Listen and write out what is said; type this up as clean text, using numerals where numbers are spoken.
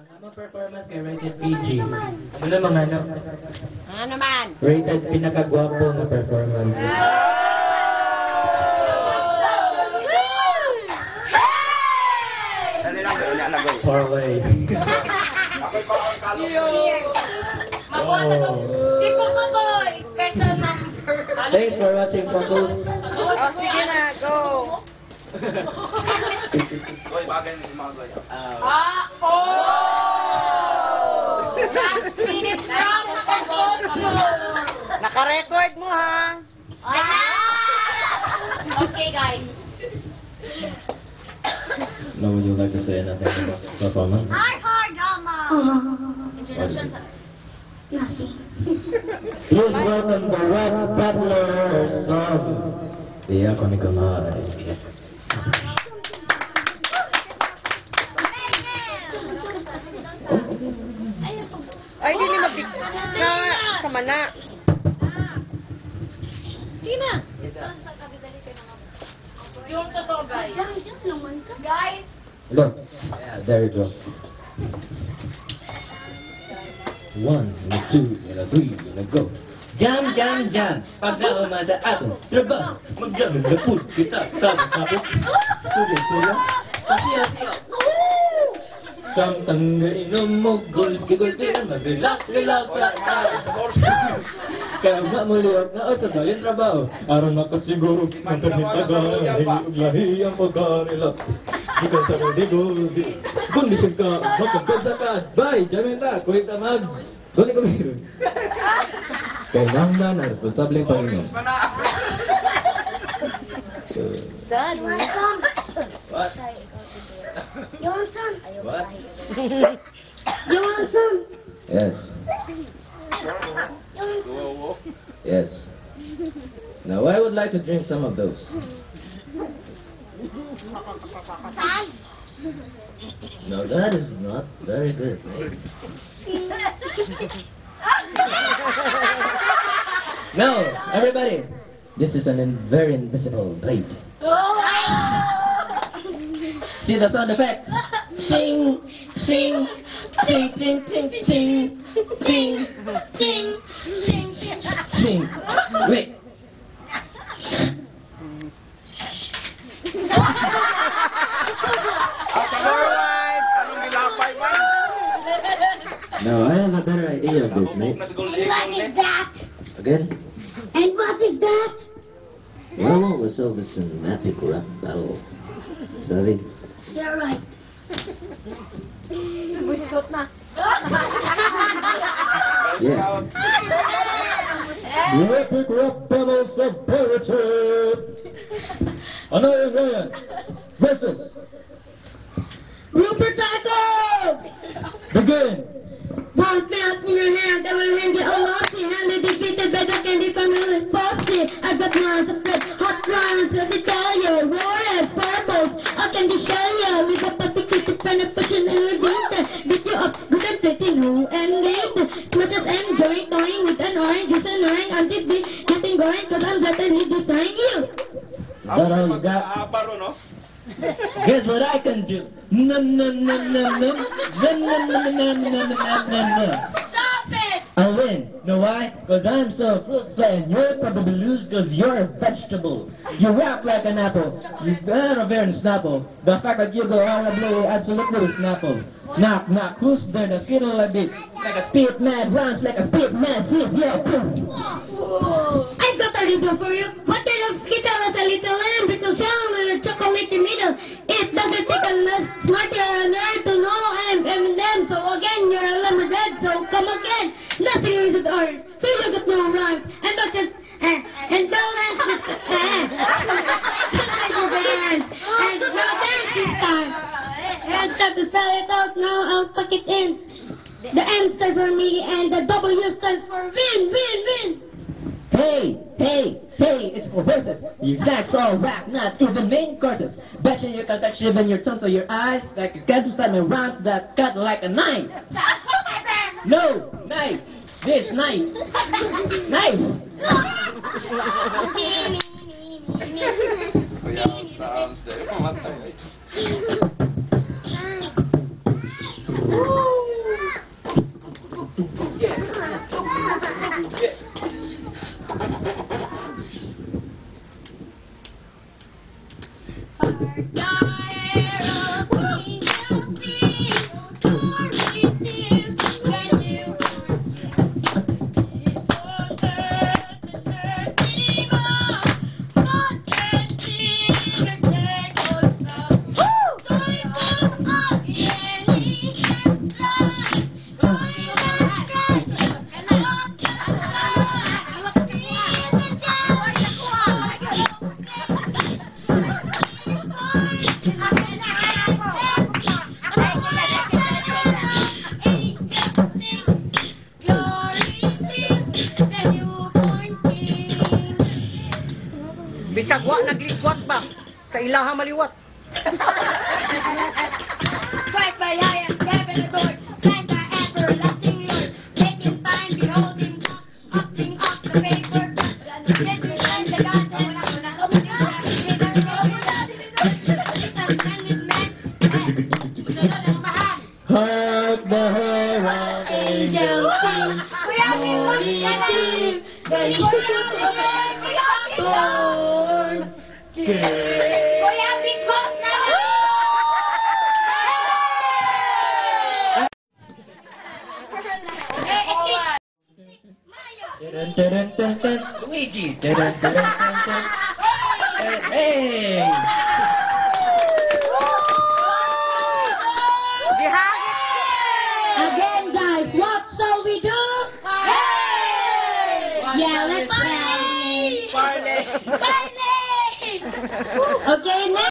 Ang amang performance kay Rated PG. Ano naman ano? Ano naman? Rated pinakagwapo na performance. Four-way. Mabuhat ako. Si Popoy. Special number. Thanks for watching, Popo. Oh, sige na. Go. Goy, bagay mo si mga goy. Last minute round na naka-record mo, ha? Okay, guys. Now, would you like to say anything about the performance? Hard drama. Introduction. Nothing. Please welcome the Red Battler song, The Iconic Alive. Ay, di ni mag na sama na. Tina. Yung totoo, guys. Guys. Hello. Yeah, there you go. 1, 2, and a 3, and a go. Jam, jam, jam. Pagka umasa ato, trabaho. Mag-jam, lapod kita. Tapos, studio. Pasiya. Samtang nainom mo, gulpi-gulpi na mag-relax sa tayo. Kaya mamuliyot na sa bayan trabaho. Aron makasiguro, magpapitaga, lahi ang pagka-relax. Ikaw sa guldi-guldi. Kondisyon ka, magpagpagsa ka. Bye, jamin ta, kulit amag. Guli ko meron. Kaya nang na, responsableng Panginoon. Dad, What? you want some? What? You want some? Yes. Yes. Now I would like to drink some of those. No, that is not very good. No, everybody. This is very invisible blade. See the sound effects? Sing, sing, sing, sing, sing, sing, sing, sing, sing, sing. Wait. No, I have a better idea of this, mate. What is that? Again? And what is that? Well, let's over some epic rap battle. Sorry? You're right. Buskot na. Yeah. The epic rap battles of Barricade. Annoying Ryan versus Rupert Taco! Begin. One mouth in your hand, that will hand you a lossy, handly defeated by the candy family bossy. I've got lines of red, hot lines, let me tell you, warriors, purples, I can show you, with a particular pen and pushing in your data, beat you up, good and pretty, new and late, let us enjoy toying with an orange, just annoying, I'm just getting going, cause I'm certainly designing you. Is that all you got? Guess what I can do? No. Stop it! I'll win. Know why? Because I'm so fruitful and you'll probably lose because you're a vegetable. You rap like an apple. You got a very snapple. The fact that you go horribly, absolutely snapple. Knock, knock, who's there? The skin like this. Like a speed man, runs like a speed man, sees, yeah, boom. I've got a riddle for you. What kind of skittle has a little lamb, little shell with a chocolatey middle? It doesn't take a smart or a nerd to know I'm M&M. So again, you're a lemonade, so come again. Nothing is at all. So you got no rhyme. And don't just, and don't ask me, and no dance this time. And start to spell it out now, I'll tuck it in. The M stands for me and the W stands for win. Hey, it's for verses. You snacks all rap, not even main courses. Betcha you can touch even your tongue to your eyes, like you can't start my rhymes that cut like a knife. No, knife. This knife. Knife. Woo! Wa naglikwat ba? Sa ilaha maliwat. Fight by lion, grab the sword, stand by everlasting Lord. Take his time, behold him, hopping off the paper. Let me find the God, Hark the herald angels sing, morning sing, the Lord. Kuya, bigkos na Luigi. Hey!